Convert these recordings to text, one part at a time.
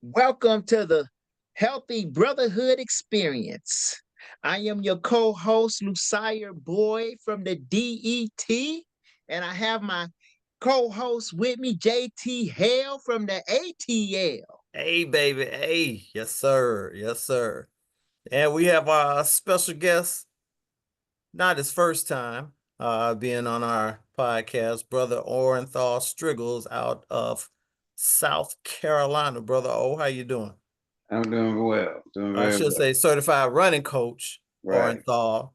Welcome to the Healthy Brotherhood Experience. I am your co-host, Lucia Boyd from the DET, and I have my co-host with me, JT Hale from the ATL. Hey, baby. Hey, yes, sir. Yes, sir. And we have our special guest, not his first time being on our podcast, Brother Orinthal Striggles out of South Carolina. Brother O, how you doing? I'm doing well, doing I very should well. say certified running coach, Right. Orinthal,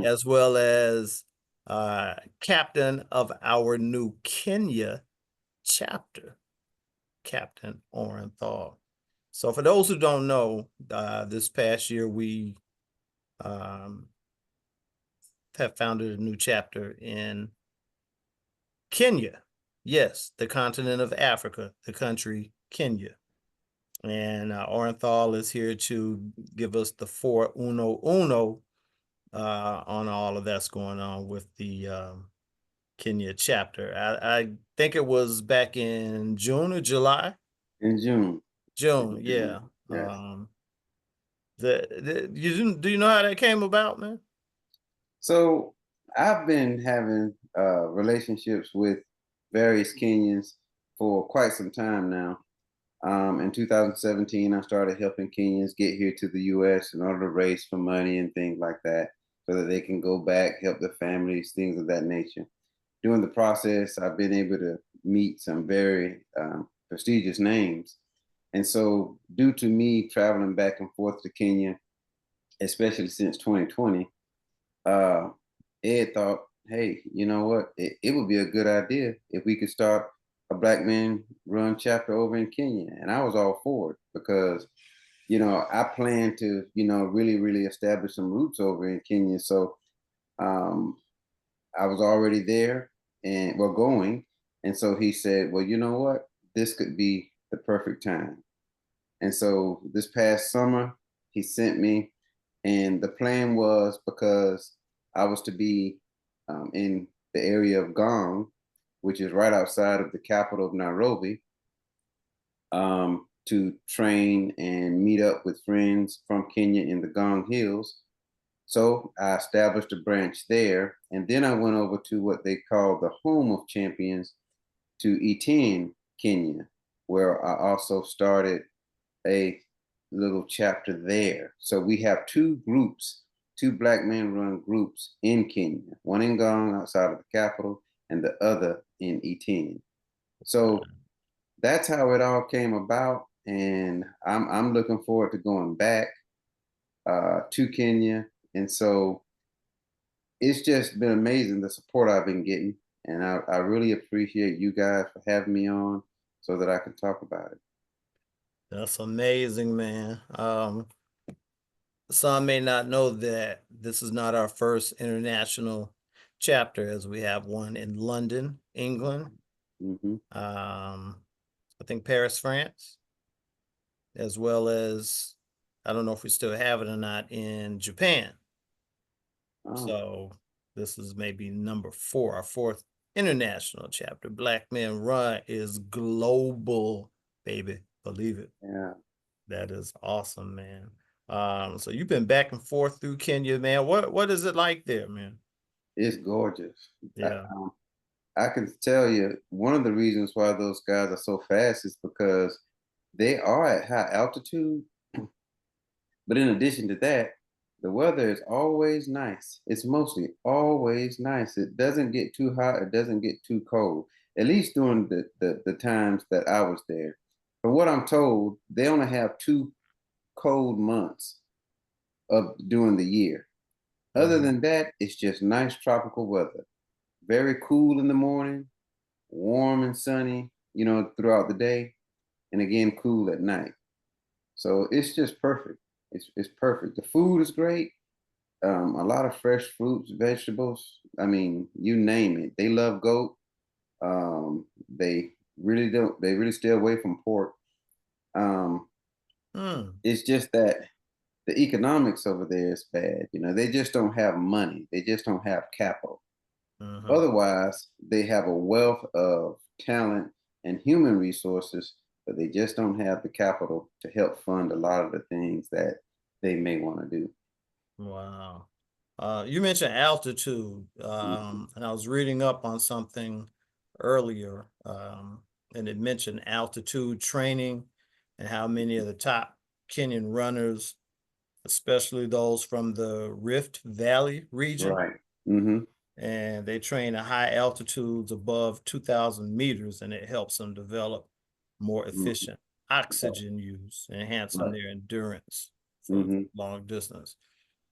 as well as captain of our new Kenya chapter, Captain Orenthal. So for those who don't know, this past year we um, have founded a new chapter in Kenya. Yes, the continent of Africa, the country Kenya. And Orenthal is here to give us the 411 on all of that's going on with the Kenya chapter. I think it was back in June or July. In June. June, In June. yeah. Yes. Do you know how that came about, man? So I've been having relationships with various Kenyans for quite some time now. In 2017, I started helping Kenyans get here to the U.S. in order to raise for money and things like that, so that they can go back, help their families, things of that nature. During the process, I've been able to meet some very prestigious names. And so, due to me traveling back and forth to Kenya, especially since 2020, uh, Ed thought, hey, you know what? It would be a good idea if we could start a Black men run chapter over in Kenya. And I was all for it because, I plan to, really, really establish some roots over in Kenya. So um, I was already there and well going. And so he said, well, you know what? This could be the perfect time. And so this past summer, he sent me, and the plan was because I was to be in the area of Gong, which is right outside of the capital of Nairobi, to train and meet up with friends from Kenya in the Gong Hills. So I established a branch there, and then I went over to what they call the Home of Champions to Iten, Kenya, where I also started a little chapter there. So we have two groups, two Black men run groups in Kenya, one in Gong outside of the capital and the other in Iten. So that's how it all came about. And I'm looking forward to going back to Kenya. And so it's just been amazing the support I've been getting. And I really appreciate you guys for having me on so that I can talk about it. That's amazing, man. Some may not know that this is not our first international chapter, as we have one in London, England. Mm-hmm. I think Paris, France, as well as I don't know if we still have it or not in Japan. Oh, So this is maybe number 4, our fourth international chapter. Black Men Run is global, baby. Believe it. yeah. That is awesome, man. So you've been back and forth through Kenya, man. What is it like there, man? It's gorgeous. I, Yeah. um, I can tell you one of the reasons why those guys are so fast is because they are at high altitude. But in addition to that, the weather is always nice. It's mostly always nice. It doesn't get too hot. It doesn't get too cold. At least during the times that I was there. From what I'm told, they only have two cold months of during the year. Other Mhm. than that, it's just nice tropical weather. Very cool in the morning, warm and sunny, throughout the day, and again cool at night. So it's just perfect. It's perfect. The food is great. A lot of fresh fruits, vegetables. I mean, you name it. They love goat. They really don't. They really stay away from pork. Um, Mm. it's just that the economics over there is bad. They just don't have money. They just don't have capital. Mhm. Otherwise, they have a wealth of talent and human resources, but they just don't have the capital to help fund a lot of the things that they may want to do. Wow. You mentioned altitude, and I was reading up on something earlier, and it mentioned altitude training and how many of the top Kenyan runners, especially those from the Rift Valley region, Right. Mm-hmm. and they train at high altitudes above 2,000 meters, and it helps them develop more efficient oxygen use, enhancing Right. their endurance for Mm-hmm. long distance.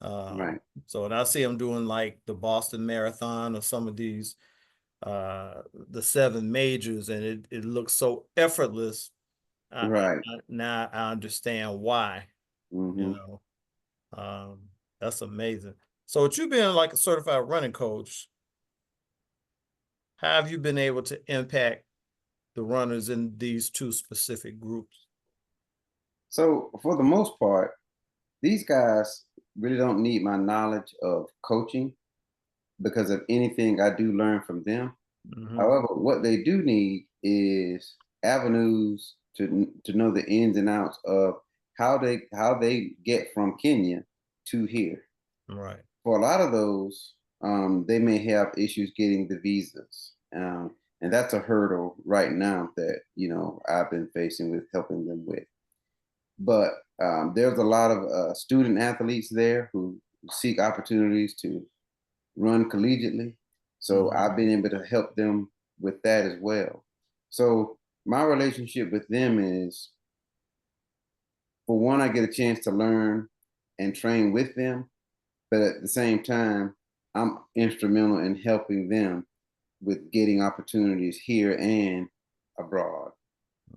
Right. So when I see them doing like the Boston Marathon or some of these, the 7 majors, and it looks so effortless, Right. now I understand why, you Mm-hmm. know. Um, that's amazing. So with you being like a certified running coach, how have you been able to impact the runners in these 2 specific groups? So for the most part, these guys really don't need my knowledge of coaching because of anything I do learn from them. Mhm. However, what they do need is avenues to know the ins and outs of how they get from Kenya to here. Right. For a lot of those, they may have issues getting the visas, and that's a hurdle right now that I've been facing with helping them with. But there's a lot of student athletes there who seek opportunities to run collegiately. So Mhm. I've been able to help them with that as well. So my relationship with them is, for one, I get a chance to learn and train with them, but at the same time, I'm instrumental in helping them with getting opportunities here and abroad.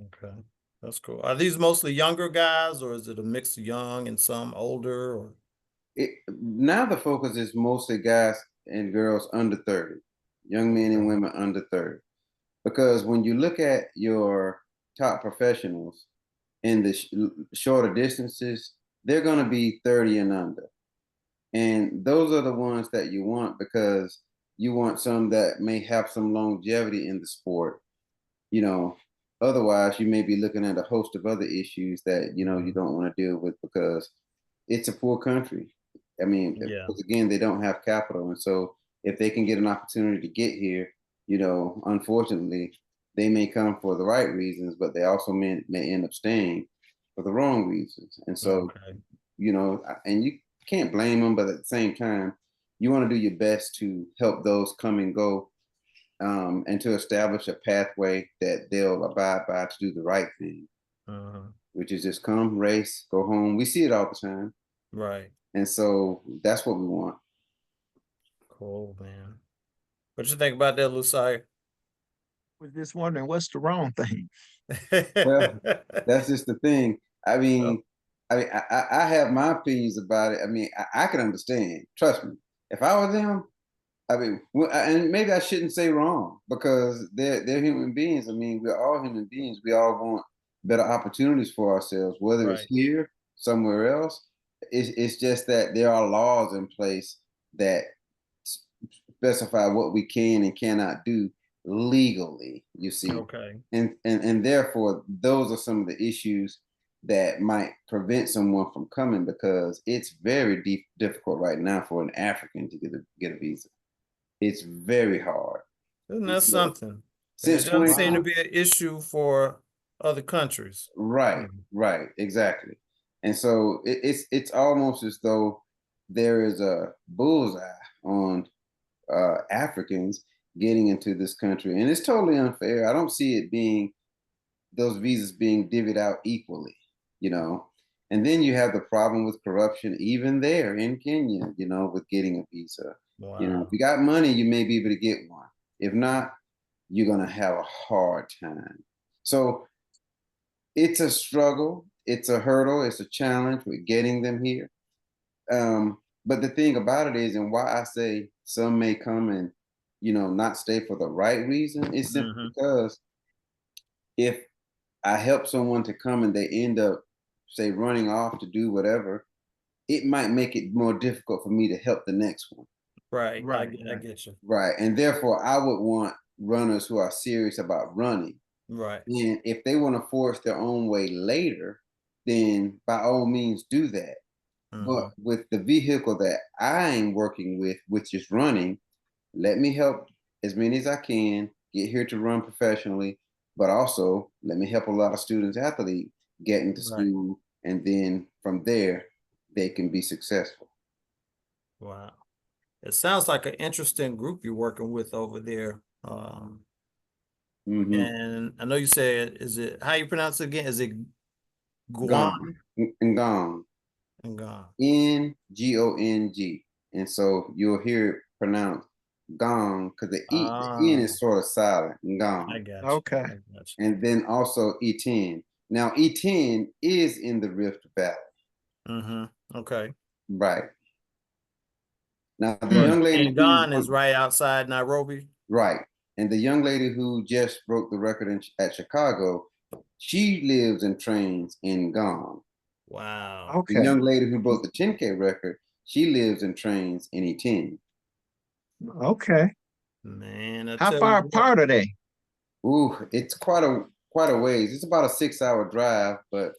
Okay. That's cool. Are these mostly younger guys, or is it a mix of young and some older, or? Now the focus is mostly guys and girls under 30, young men and Okay. women under 30. Because when you look at your top professionals in the shorter distances, they're going to be 30 and under. And those are the ones that you want, because you want some that may have some longevity in the sport. You know, otherwise you may be looking at a host of other issues that you Mhm. don't want to deal with, because it's a poor country. I mean, Yeah. because again, they don't have capital, and so if they can get an opportunity to get here, unfortunately, they may come for the right reasons, but they also may end up staying for the wrong reasons. And so, Okay. and you can't blame them, but at the same time, you want to do your best to help those come and go, and to establish a pathway that they'll abide by to do the right thing, Uh-huh. which is just come, race, go home. We see it all the time. Right. And so that's what we want. Cool, man. What you think about that, Lucia? Was just wondering what's the wrong thing. Well, that's just the thing. I Oh, mean, I have my opinions about it. I mean, I can understand. Trust me. If I were them, I mean, and maybe I shouldn't say wrong, because they're human beings. I mean, we're all human beings. We all want better opportunities for ourselves, whether it's right. here, somewhere else. It's just that there are laws in place that specify what we can and cannot do legally. You see, Okay. and therefore those are some of the issues that might prevent someone from coming, because it's very difficult right now for an African to get a visa. It's very hard. Isn't And that so something? And it since doesn't seem to 2020, be an issue for other countries. right, Mhm. right, exactly. And so it's almost as though there is a bullseye on Africans getting into this country, and it's totally unfair. I don't see it being those visas being divvied out equally, you know. And then you have the problem with corruption, even there in Kenya, with getting a visa. If Wow. you got money, you may be able to get one. If not, you're going to have a hard time. So it's a struggle, it's a hurdle, it's a challenge with getting them here. But the thing about it is, and why I say some may come and, not stay for the right reason, is simply Hmm. because if I help someone to come and they end up, say, running off to do whatever, it might make it more difficult for me to help the next one. Right. I Right, get, I right. get you. Right. And therefore, I would want runners who are serious about running Right. And if they want to force their own way later, then by all means do that. But with the vehicle that I'm working with, which is running, let me help as many as I can get here to run professionally, but also let me help a lot of students athletes get into Right. school, and then from there they can be successful. Wow. It sounds like an interesting group you're working with over there. And I know you said, is it, how you pronounce it again? Is it Guan? Gong. Ngong. Ngong. Ngong. And so you'll hear it pronounced gong because the N Ah, is sort of silent. I Gong. got you. Okay. I got you. And then also E10. Now E10 is in the Rift Valley. Okay. Right. Now the Hmm. young lady And Ngong is right outside Nairobi. right. And the young lady who just broke the record at Chicago, she lives and trains in Gong. Wow. The Okay. young lady who broke the 10K record, she lives and trains in E10. Okay. Man, I How tell far you what. apart are they? Ooh, it's quite a ways. It's about a 6-hour drive, but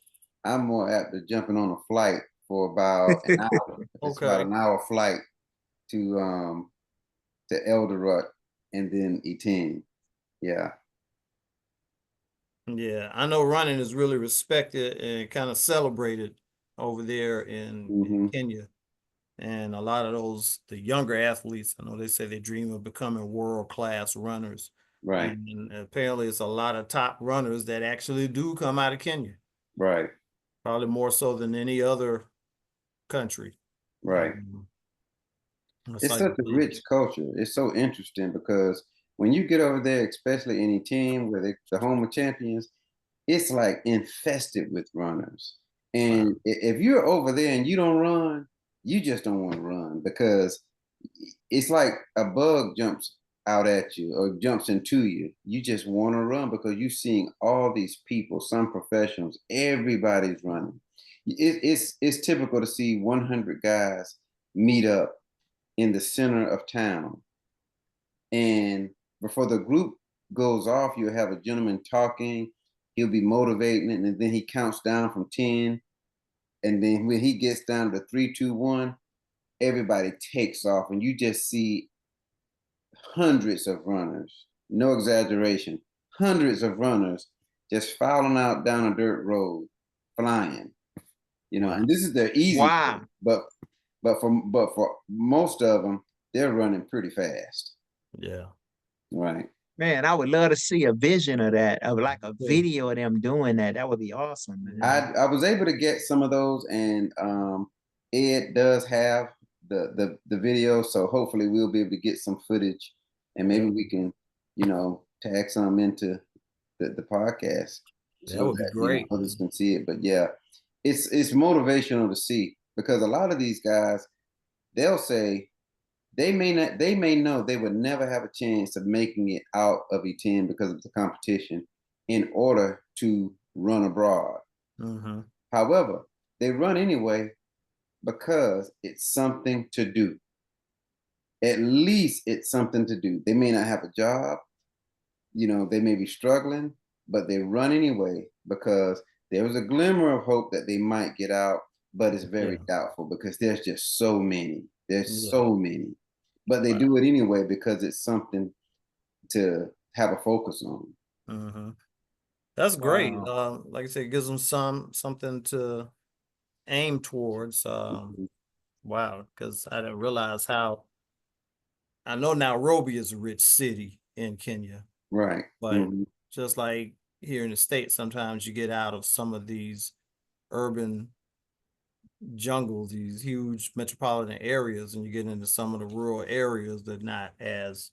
I'm more apt to jumping on a flight for about an hour. It's about Okay. an hour flight to Eldoret and then E10. Yeah. Yeah, I know running is really respected and kind of celebrated over there in hmm Kenya. And a lot of the younger athletes, I know they say they dream of becoming world-class runners. Right. And apparently it's a lot of top runners that actually do come out of Kenya, Right. probably more so than any other country. Right. It's It's like such a rich culture. It's so interesting because when you get over there, especially any team where the home of champions, it's like infested with runners. wow. And if you're over there and you don't run, you just don't want to run because it's like a bug jumps out at you or jumps into you. You just want to run because you're seeing all these people, some professionals, everybody's running. It's typical to see 100 guys meet up in the center of town. And before the group goes off, you'll have a gentleman talking. He'll be motivating, and then he counts down from 10. And then when he gets down to 3, 2, 1, everybody takes off, and you just see hundreds of runners. No exaggeration, hundreds of runners just filing out down a dirt road, flying. Wow. And this is their easy Wow. way, but for most of them, they're running pretty fast. Yeah. Right. Man, I would love to see a vision of that, of like a Yeah. video of them doing that. That would be awesome, man. I was able to get some of those, and Ed does have the video, so hopefully we'll be able to get some footage, and maybe we can, tag some into the podcast That so would be that great. others can see it. But yeah, it's motivational to see because a lot of these guys, they'll say they may know they would never have a chance of making it out of E10 because of the competition in order to run abroad. However, they run anyway because it's something to do. At least it's something to do. They may not have a job, they may be struggling, but they run anyway because there was a glimmer of hope that they might get out, but it's very Yeah. doubtful because there's just so many. There's Yeah. so many. But they Wow. do it anyway because it's something to have a focus on. That's great. Wow. Like I said, it gives them something to aim towards. Wow, because I didn't realize how. I know Nairobi is a rich city in Kenya, Right. but just like here in the States, sometimes you get out of some of these urban jungles, these huge metropolitan areas, and you get into some of the rural areas that are not as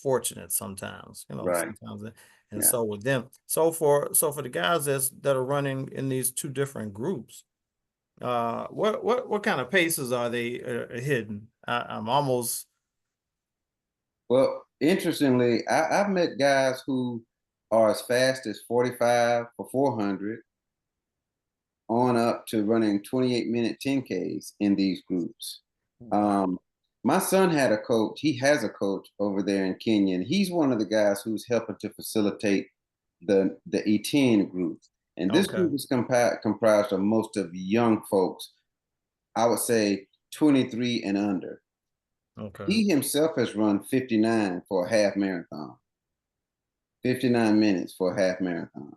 fortunate sometimes, Right. sometimes. And Yeah. so with them, so for the guys that are running in these two different groups, what kind of paces are they hitting? I'm almost Well, interestingly, I've met guys who are as fast as 45 for 400 on up to running 28-minute 10Ks in these groups. My son had a coach. He has a coach over there in Kenya, and he's one of the guys who's helping to facilitate the E10 group. And this Okay. group is comprised of most of young folks, I would say 23 and under. Okay. He himself has run 59 for a half marathon, 59 minutes for a half marathon.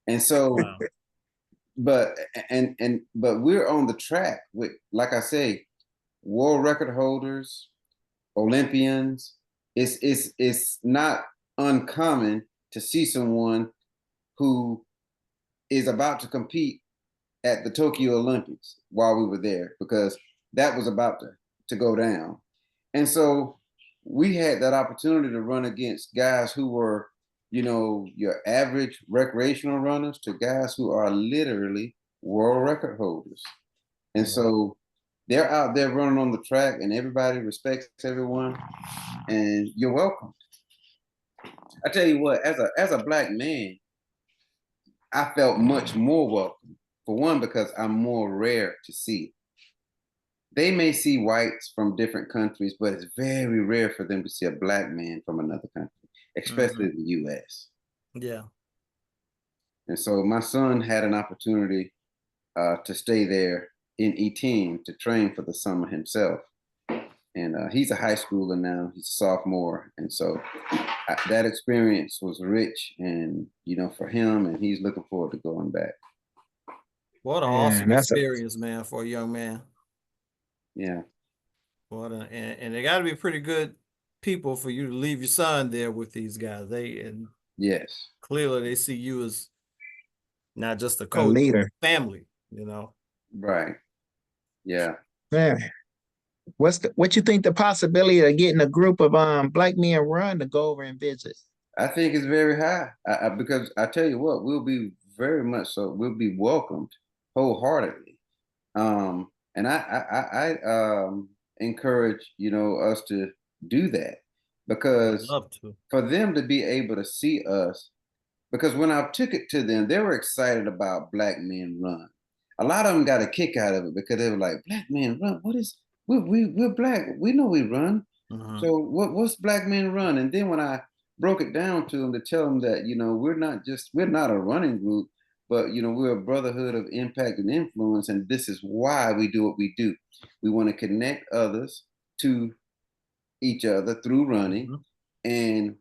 And so, Wow. but we're on the track with, like I say, world record holders, Olympians. It's not uncommon to see someone who is about to compete at the Tokyo Olympics while we were there, because that was about to go down. And so we had that opportunity to run against guys who were, you know, your average recreational runners to guys who are literally world record holders. And so they're out there running on the track, and everybody respects everyone, and you're welcome. I tell you what, as a black man, I felt much more welcome. For one, because I'm more rare to see. They may see whites from different countries, but it's very rare for them to see a black man from another country, especially the US. Yeah. And so my son had an opportunity to stay there in E10 to train for the summer himself. And he's a high schooler now, he's a sophomore. And so that experience was rich, and, you know, for him, and he's looking forward to going back. What an awesome experience, man, for a young man. Yeah. And they got to be pretty good people for you to leave your son there with these guys. Yes. Clearly they see you as not just a coach, a leader, family, you know. Right. Yeah. man. What you think the possibility of getting a group of black men run to go over and visit? I think it's very high, because I tell you what, we'll be very much so. We'll be welcomed wholeheartedly, and I encourage, you know, us to do that, because Love to. for them to be able to see us, because when I took it to them, they were excited about Black Men Run. A lot of them got a kick out of it because they were like, "Black Men Run? What is? We're black. We know we run. So what's Black Men Run?" And then when I broke it down to them to tell them that, you know, we're not a running group, but, you know, we're a brotherhood of impact and influence, and this is why we do what we do. We want to connect others to each other through running, and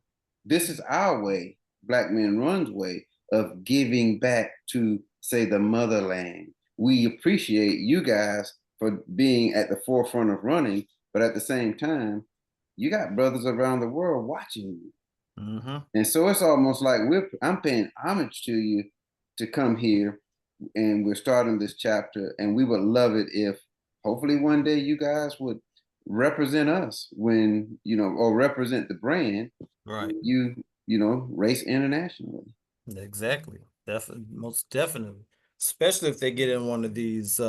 this is our way, Black Men Run's way, of giving back to, say, the motherland. We appreciate you guys for being at the forefront of running, but at the same time, you got brothers around the world watching you. And so it's almost like I'm paying homage to you to come here, and we're starting this chapter, and we would love it if hopefully one day you guys would represent us when, you know, or represent the brand, right? You know, race internationally. Exactly. Definitely, most definitely. Especially if they get in one of these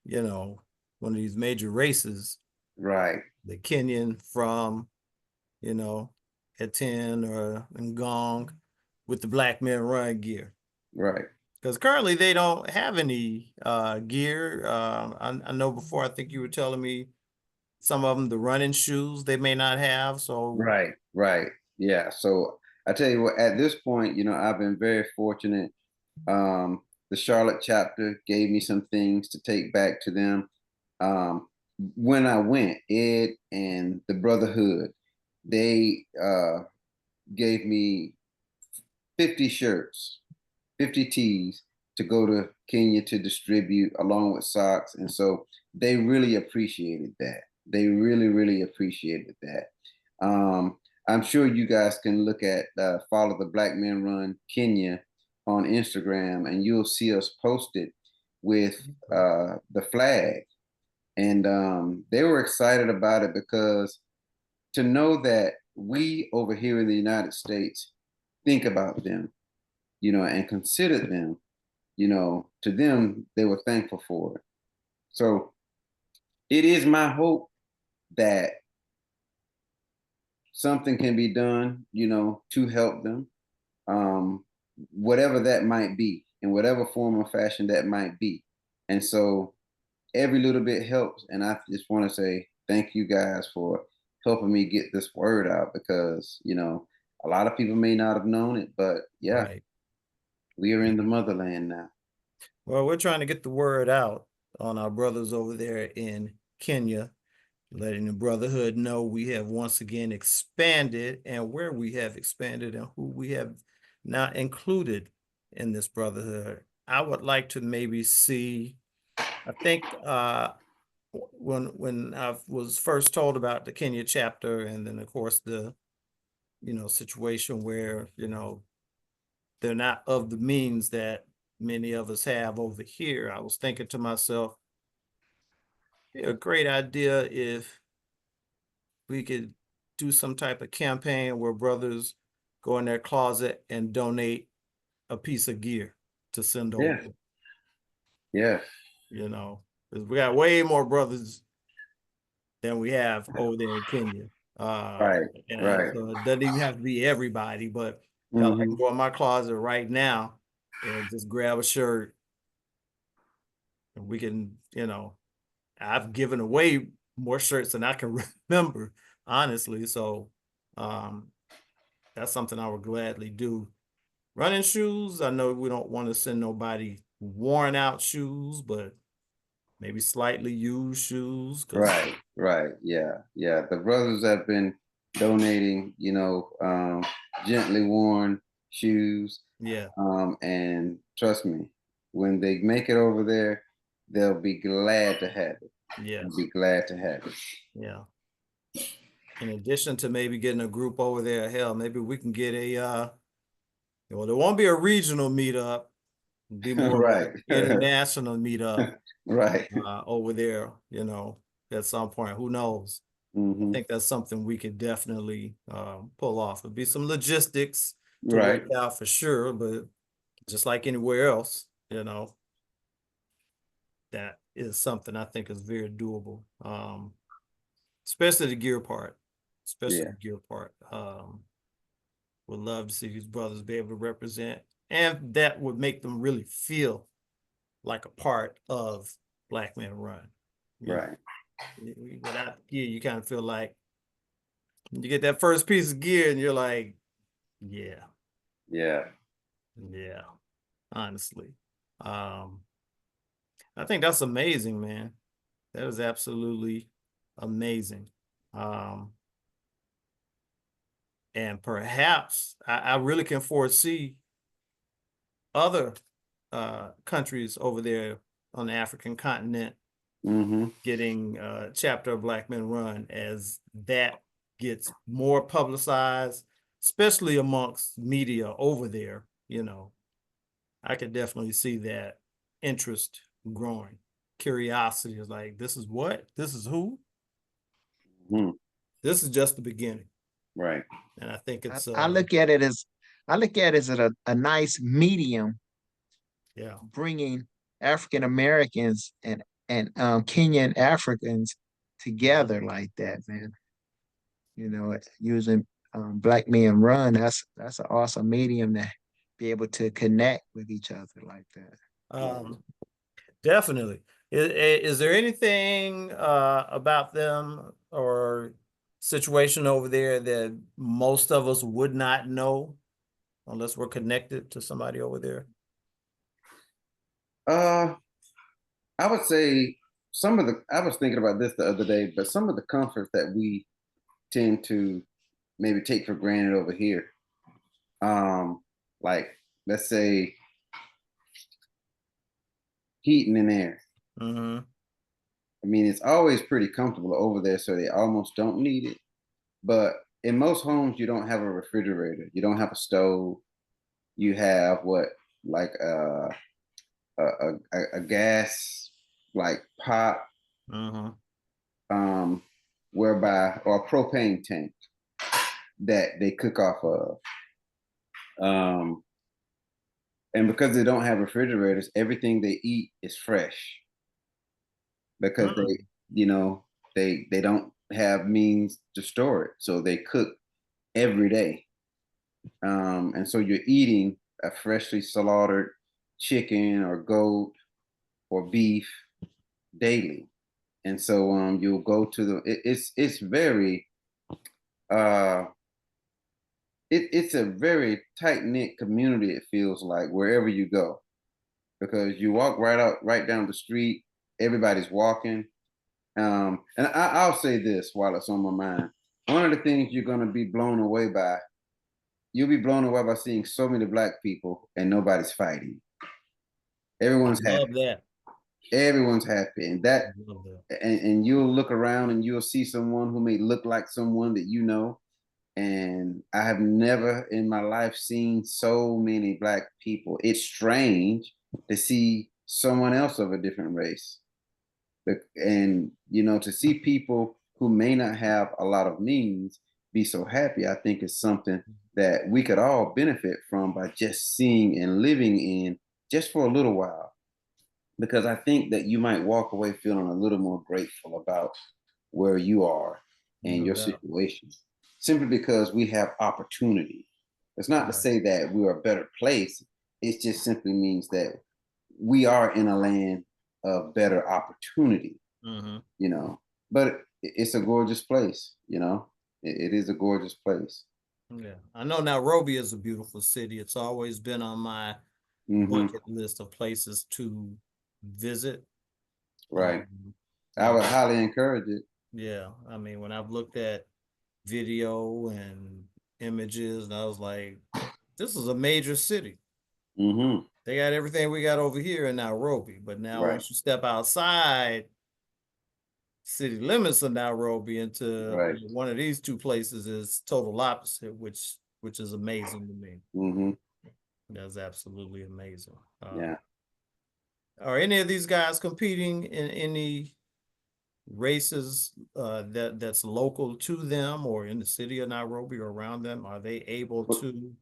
you know, one of these major races. Right. The Kenyan from, you know, Etienne or Ngong with the Black Men Run gear. Right. Because currently they don't have any gear. I know before, I think you were telling me some of them, the running shoes, they may not have. So right. Yeah. So I tell you what, at this point, you know, I've been very fortunate. The Charlotte chapter gave me some things to take back to them. When I went, Ed and the Brotherhood, they gave me 50 shirts, 50 tees to go to Kenya to distribute, along with socks. And so they really appreciated that. They really, really appreciated that. I'm sure you guys can look at follow the Black Men Run Kenya on Instagram, and you'll see us posted with the flag. And they were excited about it, because to know that we over here in the United States think about them, you know, and consider them, you know, to them, they were thankful for it. So it is my hope that something can be done, you know, to help them, whatever that might be, in whatever form or fashion that might be. And so every little bit helps. And I just want to say thank you guys for helping me get this word out, because, you know, A lot of people may not have known it, but yeah, Right. we are in the motherland now. Well, we're trying to get the word out on our brothers over there in Kenya, letting the Brotherhood know we have once again expanded, and where we have expanded and who we have now included in this Brotherhood. I would like to maybe see, I think when I was first told about the Kenya chapter, and then of course the situation where they're not of the means that many of us have over here, I was thinking to myself, it'd be a great idea if we could do some type of campaign where brothers go in their closet and donate a piece of gear to send over. Yeah. Yeah. Because we got way more brothers than we have over there in Kenya. Right. And Right. so it doesn't even have to be everybody, but hell, I Mhm. can go in my closet right now and just grab a shirt, and we can, I've given away more shirts than I can remember, honestly. So that's something I would gladly do. Running shoes, I know we don't want to send nobody worn out shoes, but maybe slightly used shoes. Right. Right. Yeah. Yeah. The brothers have been donating, gently worn shoes. Yeah. And trust me, when they make it over there, they'll be glad to have it. Yeah. They'll be glad to have it. Yeah. In addition to maybe getting a group over there, hell, maybe we can get well, there won't be a regional meetup. It'll be more of Right. an international meetup Right. over there, at some point. Who knows? I Mhm. think that's something we could definitely pull off. It'd be some logistics to Right. work out for sure, but just like anywhere else, that is something I think is very doable. Especially the gear part. Especially Yeah. the gear part. Would love to see these brothers be able to represent, and that would make them really feel like a part of Black Men Run. Right. Without gear, you kind of feel like you get that first piece of gear and you're like, yeah, Yeah. yeah, honestly. I think that's amazing, man. That is absolutely amazing. And perhaps I really can foresee other countries over there on the African continent Mhm. getting chapter of Black Men Run as that gets more publicized, especially amongst media over there. I could definitely see that interest growing. Curiosity is like, this is what? This is who? Mhm. This is just the beginning. Right. And I think it's I look at it as a nice medium, yeah. bringing African Americans and Kenyan Africans together like that, man. Using Black Men Run, that's an awesome medium to be able to connect with each other like that. Definitely. Is there anything about them or situation over there that most of us would not know unless we're connected to somebody over there? I would say I was thinking about this the other day, but some of the comforts that we tend to maybe take for granted over here, like let's say heating and air. Mm-hmm. I mean, it's always pretty comfortable over there, so they almost don't need it. But in most homes, you don't have a refrigerator, you don't have a stove. You have what, like a gas like pot, Mm-hmm. um, whereby or a propane tank that they cook off of. And because they don't have refrigerators, everything they eat is fresh because Mm-hmm. they don't have means to store it, so they cook every day. And so you're eating a freshly slaughtered chicken or goat or beef daily. And so you'll go to it's very uh it's a very tight-knit community, it feels like, wherever you go. Because you walk right down the street, everybody's walking. And I'll say this while it's on my mind. One of the things you're gonna be blown away by, you'll be blown away by seeing so many black people and nobody's fighting. I Everyone's love happy. that. Everyone's happy. And I that love that. and you'll look around and you'll see someone who may look like someone that you know. And I have never in my life seen so many black people. It's strange to see someone else of a different race. And to see people who may not have a lot of means be so happy, I think is something that we could all benefit from by just seeing and living in just for a little while. Because I think that you might walk away feeling a little more grateful about where you are and No your doubt. situation, simply because we have opportunity. It's not to Right. say that we're a better place. It just simply means that we are in a land of better opportunity, Mhm. But it's a gorgeous place, It is a gorgeous place. Yeah, I know Nairobi is a beautiful city. It's always been on my Hmm. bucket list of places to visit. Right. I would And highly encourage it. yeah, I mean, when I've looked at video and images, and I was like, this is a major city. Hmm. They got everything we got over here in Nairobi. But now Right. once you step outside city limits of Nairobi into Right. one of these two places is total opposite, which is amazing to me. Hmm. That's absolutely amazing. Yeah. Are any of these guys competing in any races that's local to them or in the city of Nairobi or around them? Are they able But to?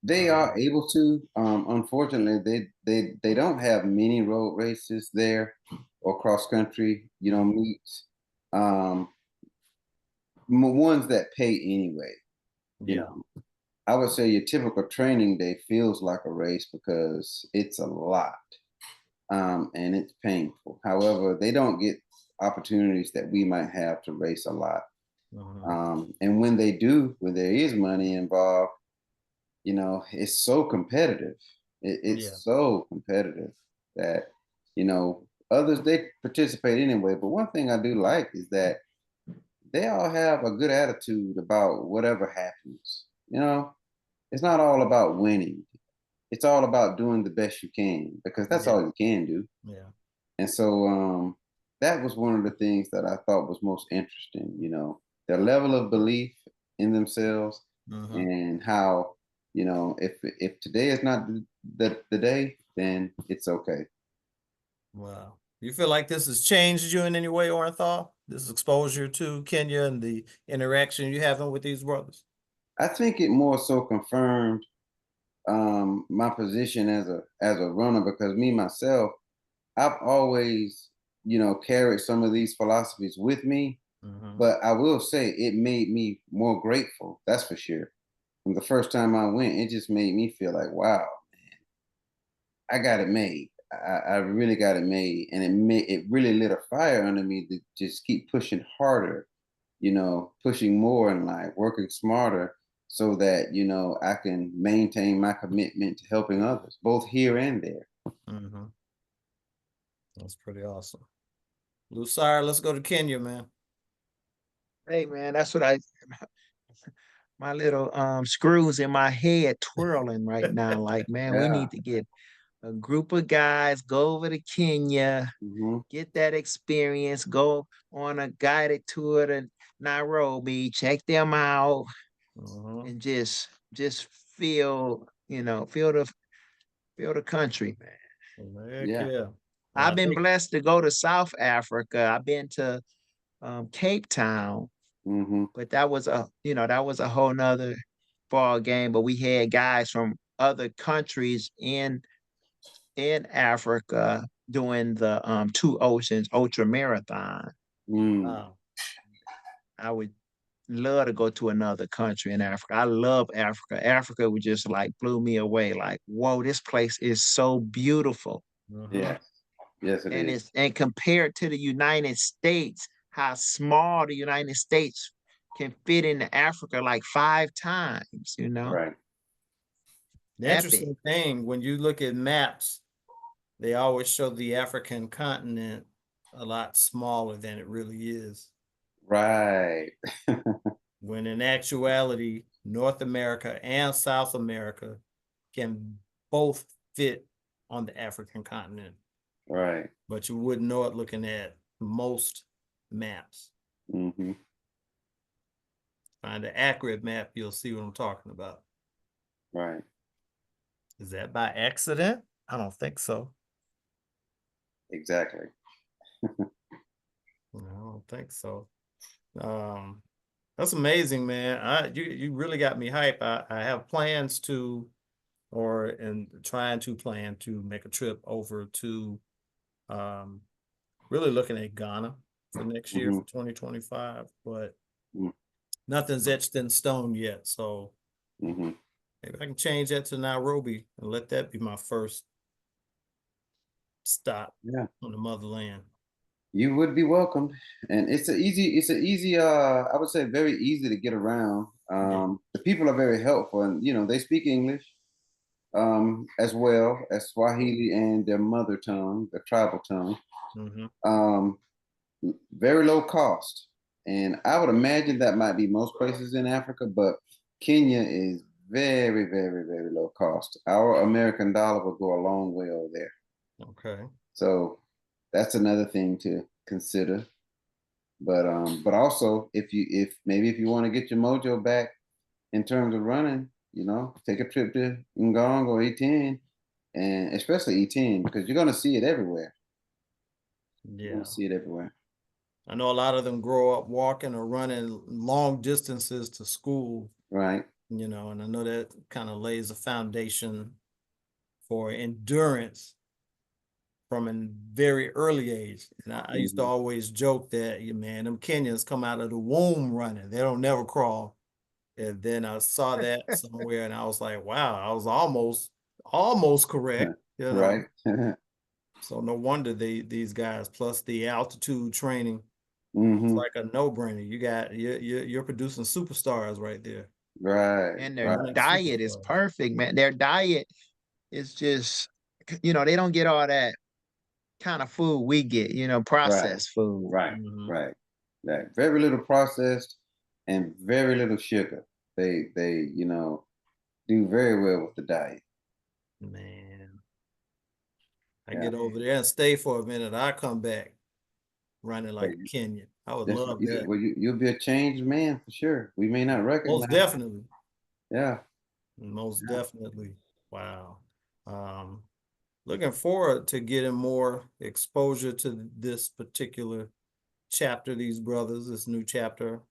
they are able to. Unfortunately, they don't have many road races there or cross country, meets. Um, ones that pay anyway. You Yeah, know, I would say your typical training day feels like a race because it's a lot, and it's painful. However, they don't get opportunities that we might have to race a lot. mhm, And when they do, when there is money involved, it's so competitive. yeah, It's so competitive that, others, they participate anyway. But one thing I do like is that they all have a good attitude about whatever happens. It's not all about winning. It's all about doing the best you can because that's yeah, all you can do. yeah, And so that was one of the things that I thought was most interesting, their level of belief in themselves mhm. and how, if today is not the day, then it's okay. Wow. You feel like this has changed you in any way, Orenthal? This exposure to Kenya and the interaction you having with these brothers? I think it more so confirmed my position as a runner because me myself, I've always, carried some of these philosophies with me, Mhm. but I will say it made me more grateful. That's for sure. From the first time I went, it just made me feel like, wow, I got it made. I really got it made, and it really lit a fire under me to just keep pushing harder, pushing more in life, working smarter, so that I can maintain my commitment to helping others, both here and there. Mhm. That's pretty awesome. Lusire, let's go to Kenya, man. Hey man, that's what I my little screws in my head twirling right now. Like, man, we Yeah. need to get a group of guys, go over to Kenya, Hmm. get that experience, go on a guided tour to Nairobi, check them out, Mhm. and just feel, feel the country, man. Heck Yeah. yeah. And I've I been think, blessed to go to South Africa. I've been to Cape Town, Hmm. but that was a whole nother ball game. But we had guys from other countries in Africa doing the Two Oceans Ultra Marathon. Mm. wow. I would love to go to another country in Africa. I love Africa. Africa would just like blew me away. Like, whoa, this place is so beautiful. Mhm. Yes. Yes, it is. And compared to the United States, how small the United States can fit into Africa like 5 times, you know? Right. The Epic. interesting thing, when you look at maps, they always show the African continent a lot smaller than it really is. Right. When in actuality, North America and South America can both fit on the African continent, Right. but you wouldn't know it looking at most maps. Mm-hmm. Find an accurate map, you'll see what I'm talking about. Right. Is that by accident? I don't think so. Exactly. No, I don't think so. That's amazing, man. You really got me hype. I have plans to, trying to plan to make a trip over to, really looking at Ghana for next year Mm-hmm. for 2025, but Mm-hmm. nothing's etched in stone yet. So Mm-hmm. maybe I can change that to Nairobi and let that be my first stop Yeah. on the motherland. You would be welcomed, and it's an easy, I would say very easy to get around. The people are very helpful, and they speak English as well as Swahili and their mother tongue, the tribal tongue. Mm-hmm. Very low cost, and I would imagine that might be most places in Africa, but Kenya is very, very, very low cost. Our American dollar will go a long way over there. Okay. So that's another thing to consider. But also if you want to get your mojo back in terms of running, take a trip to Ngong or E10, and especially E10 because you're gonna see it everywhere. You're Yeah. gonna see it everywhere. I know a lot of them grow up walking or running long distances to school, Right. and I know that kind of lays a foundation for endurance from a very early age. And I used to Mm-hmm. always joke that, man, them Kenyans come out of the womb running. They don't never crawl. And then I saw that somewhere and I was like, wow, I was almost correct, Right. So no wonder these guys, plus the altitude training, it's Mm-hmm. like a no-brainer. You're producing superstars right there. Right. And their Right. diet is Superstars. perfect, man. Their diet is just, they don't get all that kind of food we get, Right. processed food. Right. Mhm. Right. Right. Very little processed and very little sugar. They do very well with the diet. Man, I Yeah. get over there and stay for a minute. I come back running But like a Kenyan. I would that's love you, that. well, you'll be a changed man for sure. We may not Most recognize. definitely. Yeah. Most Yeah. definitely. Wow. Um, Looking forward to getting more exposure to this particular chapter, these brothers, this new chapter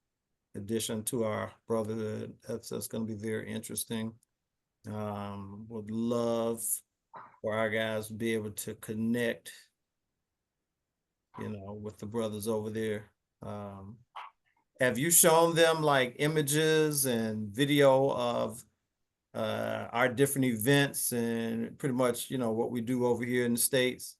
addition to our brotherhood. That's going to be very interesting. Would love for our guys to be able to connect, with the brothers over there. Have you shown them like images and video of our different events and pretty much, what we do over here in the States?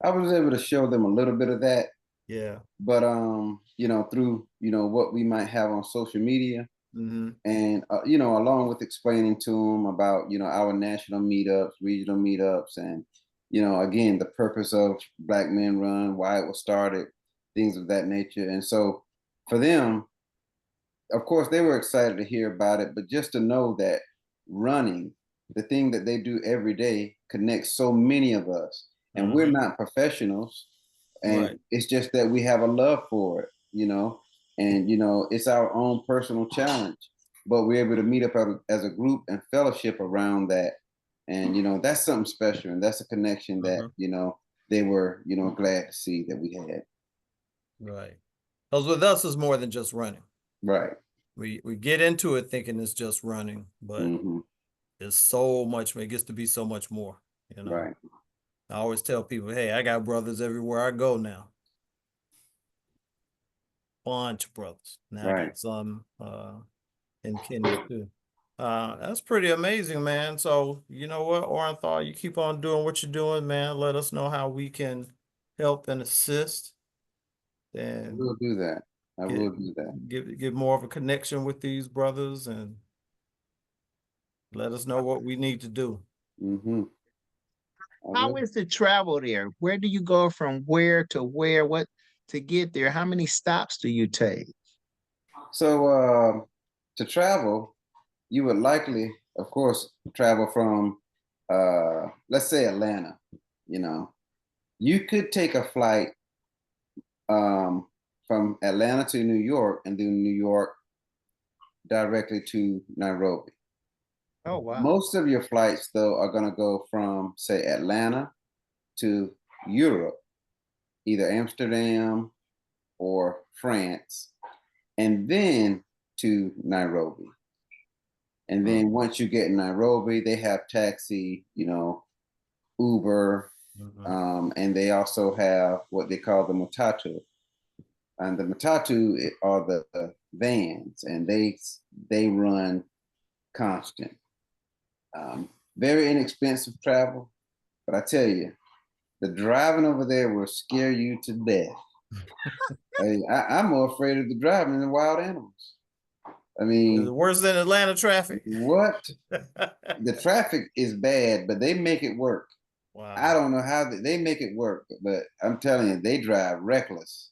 I was able to show them a little bit of that, Yeah. but through what we might have on social media, Mm-hmm. and along with explaining to them about our national meetups, regional meetups, and again the purpose of Black Men Run, why it was started, things of that nature. And so for them, of course, they were excited to hear about it, but just to know that running, the thing that they do every day, connects so many of us. And we're Mm-hmm. not professionals. And Right. it's just that we have a love for it, and, it's our own personal challenge. But we're able to meet up as a group and fellowship around that. And, that's something special. And that's a connection that, Uh-huh. they were, glad to see that we had. Right. Because with us, it's more than just running. Right. We get into it thinking it's just running, but Hmm. it's so much. It gets to be so much more. Right. I always tell people, hey, I got brothers everywhere I go now. Bunch of brothers. Now I Right. got some in Kenya too. That's pretty amazing, man. So you know what, Orenthal, you keep on doing what you're doing, man. Let us know how we can help and assist. And We'll do that. I will do that. Get more of a connection with these brothers and let us know what we need to do. Mm-hmm. How is the travel there? Where do you go from where to where? What to get there? How many stops do you take? So to travel, you would likely, of course, travel from, let's say Atlanta. You know, you could take a flight from Atlanta to New York and then New York directly to Nairobi. Oh wow. Most of your flights, though, are going to go from, say, Atlanta to Europe, either Amsterdam or France, and then to Nairobi. And then once you get in Nairobi, they have taxi, Uber, and they also have what they call the matatu. And the matatu are the vans, and they run constant. Very inexpensive travel, but I tell you, the driving over there will scare you to death. I'm more afraid of the driving than wild animals. I mean, Worse than Atlanta traffic. what? The traffic is bad, but they make it work. Wow. I don't know how they make it work, but I'm telling you, they drive reckless.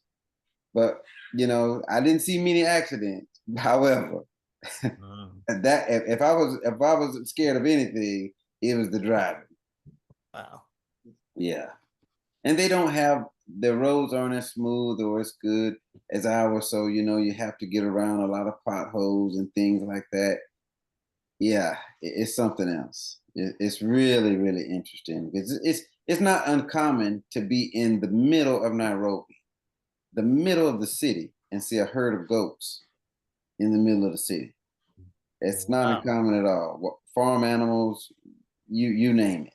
But I didn't see many accidents. However, that if I was scared of anything, it was the driving. Wow. Yeah. And they don't have the roads aren't as smooth or as good as ours. So, you have to get around a lot of potholes and things like that. Yeah, it's something else. It's really, really interesting because it's not uncommon to be in the middle of Nairobi, the middle of the city, and see a herd of goats in the middle of the city. It's not uncommon at all. Farm animals, you name it.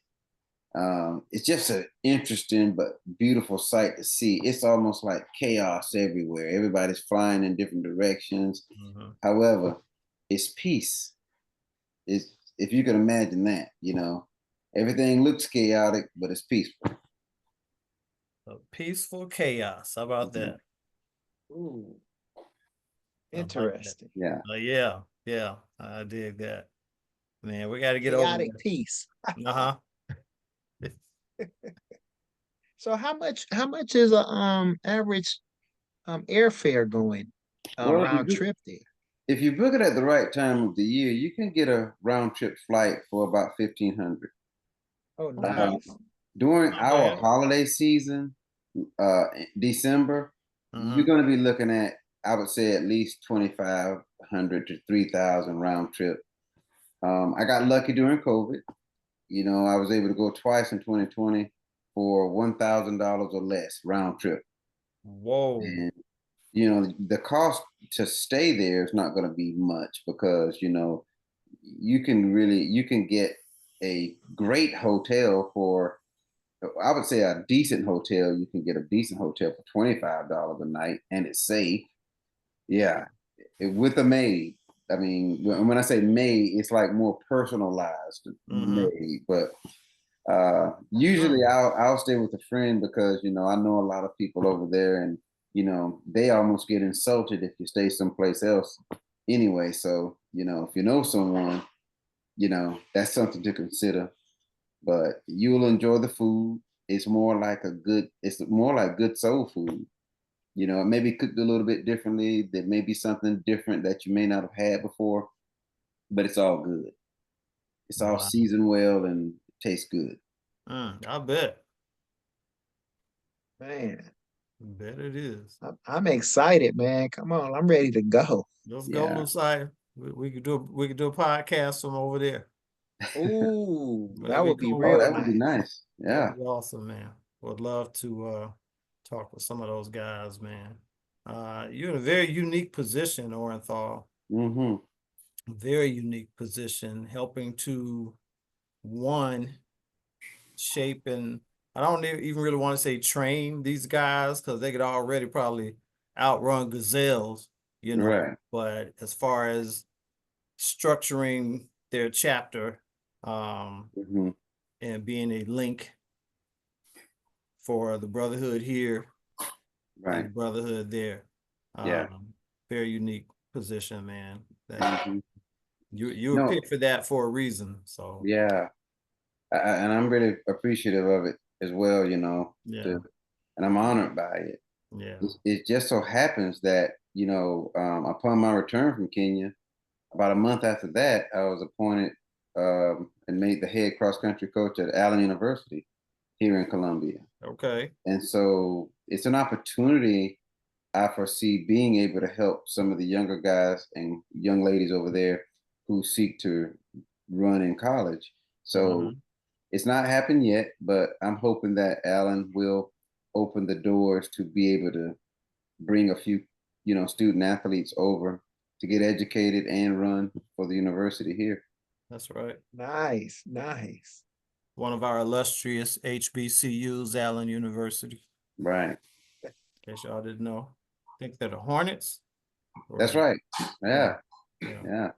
It's just an interesting but beautiful sight to see. It's almost like chaos everywhere. Everybody's flying in different directions. However, it's peace. It's, if you can imagine that, everything looks chaotic, but it's peaceful. A peaceful chaos. How about that? Ooh, interesting. Yeah. Yeah. I dig that. Man, we got to get Chaotic over peace. Uh-huh. So how much is a average airfare going Well, round trip there? if you book it at the right time of the year, you can get a round trip flight for about 1,500. Oh, nice. During Not our bad. holiday season, December, you're going to be looking at, I would say, at least 2,500 to 3,000 round trip. I got lucky during COVID. I was able to go twice in 2020 for $1,000 or less round trip. Whoa. And the cost to stay there is not going to be much because you can get a great hotel for, I would say, a decent hotel. You can get a decent hotel for $25 a night, and it's safe. Yeah, with a maid. I mean, when I say maid, it's like more personalized maid. But usually, I'll stay with a friend because I know a lot of people over there, and they almost get insulted if you stay someplace else. Anyway, so if you know someone, that's something to consider. But you'll enjoy the food. It's more like good soul food. It may be cooked a little bit differently. There may be something different that you may not have had before, but it's all good. It's all seasoned well and tastes good. I bet. Man, Bet it is. I'm excited, man. Come on, I'm ready to go. Let's go, Lucia. We could do a podcast from over there. Ooh, That'd that be would be cool. Oh, real that would be nice. nice. Yeah. That'd be awesome, man. Would love to talk with some of those guys, man. You're in a very unique position, Orenthal. Mm-hmm. Very unique position, helping to shape and I don't even really want to say train these guys because they could already probably outrun gazelles, Right. But as far as structuring their chapter and being a link for the Brotherhood here Right. and the Brotherhood there. Yeah. Very unique position, man. That Mhm. you were No, picked for that for a reason. So yeah. And I'm really appreciative of it as well, yeah, and I'm honored by it. yeah. It just so happens that, upon my return from Kenya, about a month after that, I was appointed and made the head cross country coach at Allen University here in Columbia. Okay. And so it's an opportunity I foresee being able to help some of the younger guys and young ladies over there who seek to run in college. So Mhm. it's not happened yet, but I'm hoping that Allen will open the doors to be able to bring a few, student athletes over to get educated and run for the university here. That's right. Nice, nice. One of our illustrious HBCUs, Allen University. Right. In case y'all didn't know. I think they're the Hornets. That's Or right. yeah, Yeah. yeah, Yeah.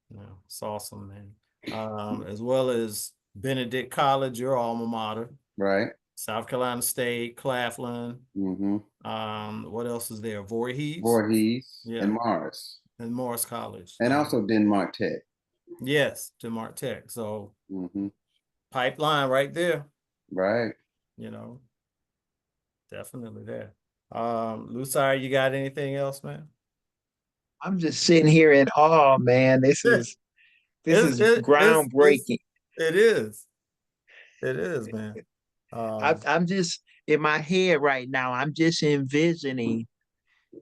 yeah. It's awesome, man. As well as Benedict College, your alma mater, Right. South Carolina State, Claflin. Mm-hmm. What else is there? Voorhees, Voorhees yeah, and Morris. and Morris College. And also Denmark Tech. Yes, Denmark Tech. So Mm-hmm. pipeline right there, Right. you know, definitely there. Lucire, you got anything else, man? I'm just sitting here in awe, man. This Yeah, is this is it's groundbreaking. it is. It is, man. I'm just in my head right now. I'm just envisioning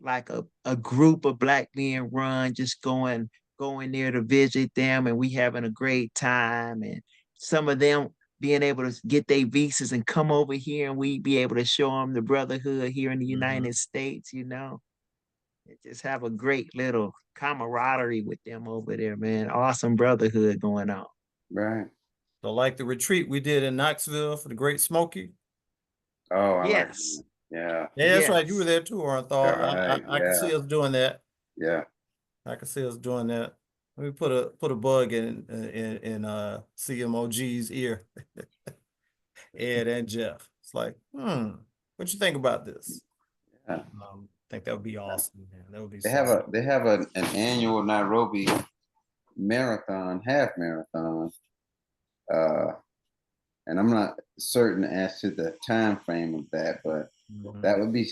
like a group of black men run, just going there to visit them, and we having a great time, and some of them being able to get their visas and come over here, and we be able to show them the brotherhood here in the mhm. United States, and just have a great little camaraderie with them over there, man. Awesome brotherhood going on. Right. So like the retreat we did in Knoxville for the Great Smoky. Oh, I like Yes, that. Yeah. Yeah, that's right. You were yes. there too, Orenthal. Right. I can Yeah. see us doing that. Yeah. I can see us doing that. Let me put a bug in CMOG's ear, Ed and Jeff. It's like, what you think about this? Yeah. I think that would be awesome, man. That would be They so. have an annual Nairobi marathon, half marathon. Uh, and I'm not certain as to the time frame of that, but Mhm. that would be,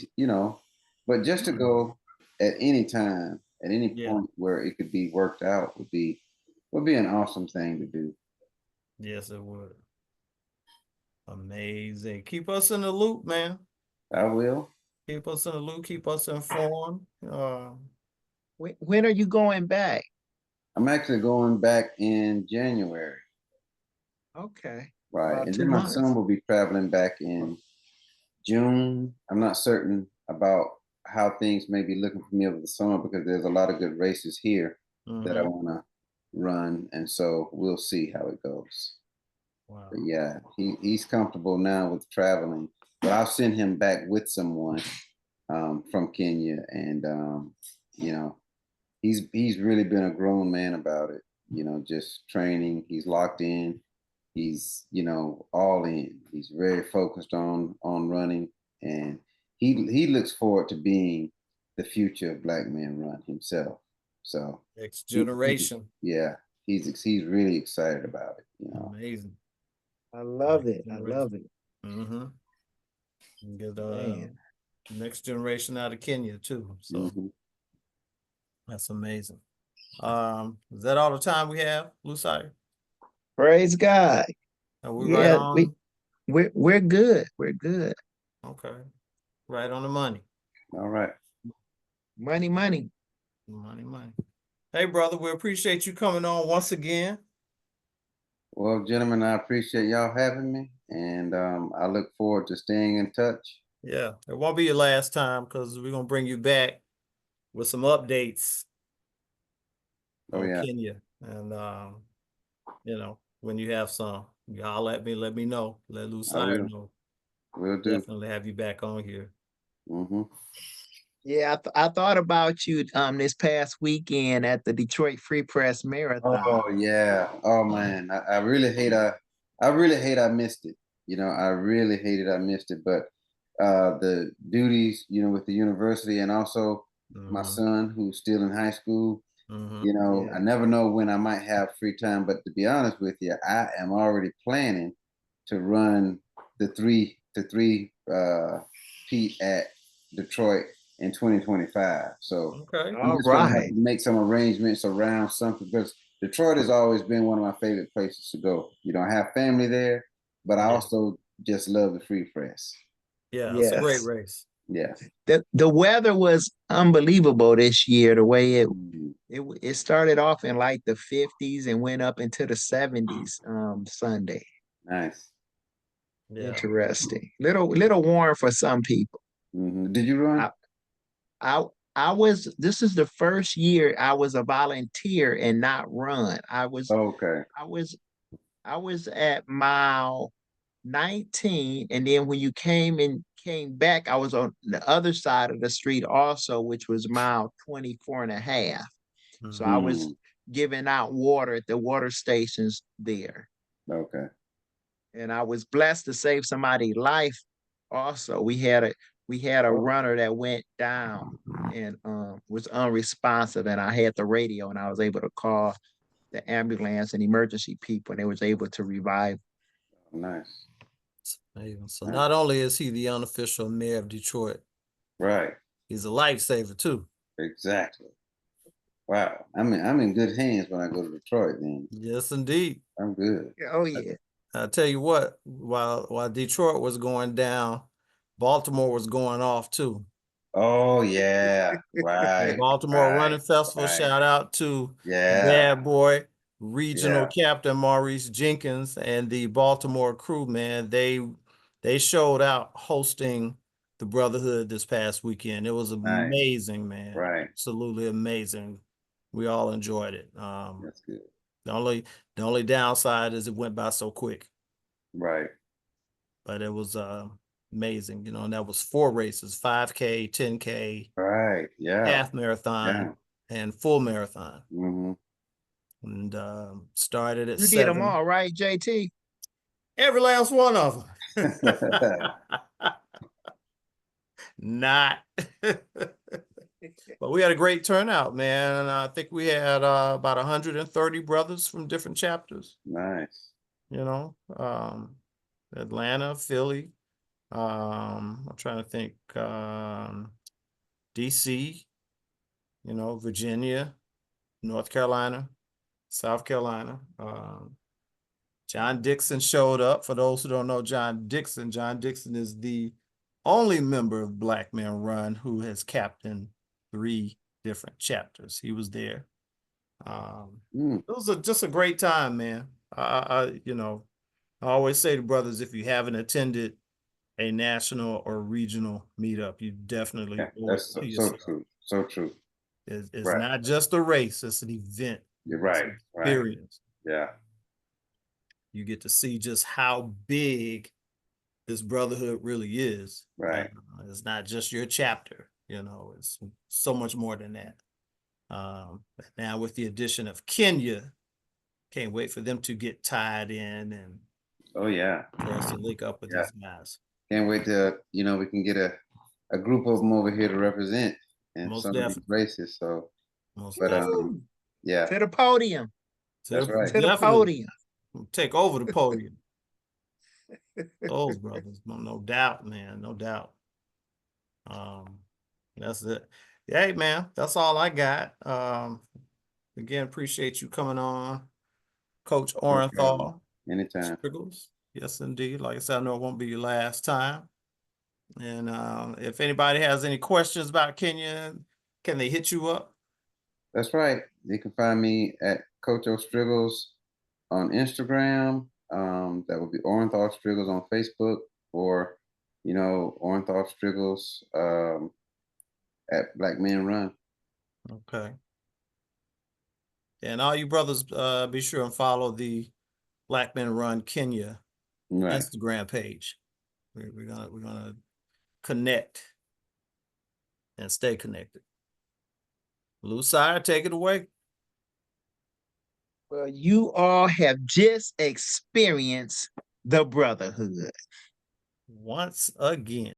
but just to go at any time, at any Yeah, point where it could be worked out would be an awesome thing to do. yes, it would. Amazing. Keep us in the loop, man. I will. Keep us in the loop. Keep us informed. When are you going back? I'm actually going back in January, Okay, right? about And two then my son months. will be traveling back in June. I'm not certain about how things may be looking for me over the summer because there's a lot of good races here that I Mhm. want to run, and so we'll see how it goes. But Wow. yeah, he's comfortable now with traveling. But I'll send him back with someone from Kenya, and you know, he's really been a grown man about it. Just training. He's locked in. He's all in. He's very focused on running, and he looks forward to being the future of Black Men Run himself. So Next he generation. yeah, he's really excited about it. Amazing. I love Next it. I generation. love it, Mm-hmm. Get man. next generation out of Kenya too. So Mhm. that's amazing. Is that all the time we have, Lucille? Praise God. Are we right Yeah, on? we're good. We're good. Okay. Right on the money. All right. Money, money. Money, money. Hey, brother, we appreciate you coming on once again. Well, gentlemen, I appreciate y'all having me, and I look forward to staying in touch. Yeah, it won't be your last time because we're gonna bring you back with some updates Oh on yeah, Kenya. And when you have some, y'all let me know. Let I Lucille will. know. Will do. Definitely have you back on here. Hmm. Yeah, I thought about you this past weekend at the Detroit Free Press Marathon. Oh yeah. Oh man, I really hate I missed it. I really hated I missed it. But the duties, with the university, and also my son who's still in high school. Mhm. You know, Yeah. I never know when I might have free time, but to be honest with you, I am already planning to run the 3 Pete at Detroit in 2025. So Okay. I'm All just gonna have right. to make some arrangements around something because Detroit has always been one of my favorite places to go. You know, I have family there, but I Yeah. also just love the free press. Yeah, it's a great Yes. race. Yeah. The weather was unbelievable this year. The way Mhm. it started off in like the 50s and went up into the 70s Sunday. Nice. Yeah. Interesting. Little warm for some people. Did you run? I I I was this is the first year I was a volunteer and not run. Okay. I was I was at mile 19, and then when you came back, I was on the other side of the street also, which was mile 24 and a half. So I was Mm, giving out water at the water stations there. okay. And I was blessed to save somebody's life also. We had a Oh, runner that went down and was unresponsive, and I had the radio and I was able to call the ambulance and emergency people, and they was able to revive. nice. It's amazing. So Nice. not only is he the unofficial mayor of Detroit, Right. he's a lifesaver too. Exactly. Wow. I'm in good hands when I go to Detroit, then. Yes, indeed. I'm good. Oh yeah. I'll tell you what, while Detroit was going down, Baltimore was going off too. Oh yeah. The Right. Baltimore Right. Running Festival, Right. shout out to Yeah. Bad Boy, Regional Yeah. Captain Maurice Jenkins, and the Baltimore crew, man. They showed out hosting the Brotherhood this past weekend. It was Nice. amazing, man. Right. Absolutely amazing. We all enjoyed it. That's good. The only downside is it went by so quick, Right. but it was amazing, you know, and that was 4 races, 5K, 10K, Right. Yeah. half marathon, Yeah. and full marathon. Mm-hmm. And started at You did them 7. all, right, JT? Every last one of them. Not. But we had a great turnout, man. And I think we had about 130 brothers from different chapters, Nice. you know, Atlanta, Philly. I'm trying to think, DC, you know, Virginia, North Carolina, South Carolina. John Dixon showed up. For those who don't know John Dixon is the only member of Black Men Run who has captained 3 different chapters. He was there. Mm. It was just a great time, man. You know, I always say to brothers, if you haven't attended a national or regional meetup, you definitely Yeah. owe it That's to so yourself. true. So true. It's Right. not just a race, it's an event. You're It's right. an Right. experience. Yeah. You get to see just how big this brotherhood really is. Right. It's not just your chapter, you know, it's so much more than that. Now with the addition of Kenya, can't wait for them to get tied in and Oh yeah. for us to link up with Yeah. these guys. Can't wait to, we can get a group of them over here to represent in Most some of these definitely. races. So, Most but definitely. yeah, To the podium. that's right. To the Definitely podium. take over the podium. Those brothers, no doubt, man, no doubt. That's it. Hey, man, that's all I got. Again, appreciate you coming on, Coach No problem. Orenthal. Anytime. Striggles. Yes, indeed. Like I said, I know it won't be your last time. And if anybody has any questions about Kenya, can they hit you up? That's right. You can find me at Coach O Striggles on Instagram. That would be Orenthal Striggles on Facebook, or Orenthal Striggles at Black Men Run. Okay. And all you brothers, be sure and follow the Black Men Run Kenya Right. Instagram page. We're gonna connect and stay connected. Lucire, take it away. Well, you all have just experienced the brotherhood. Once again.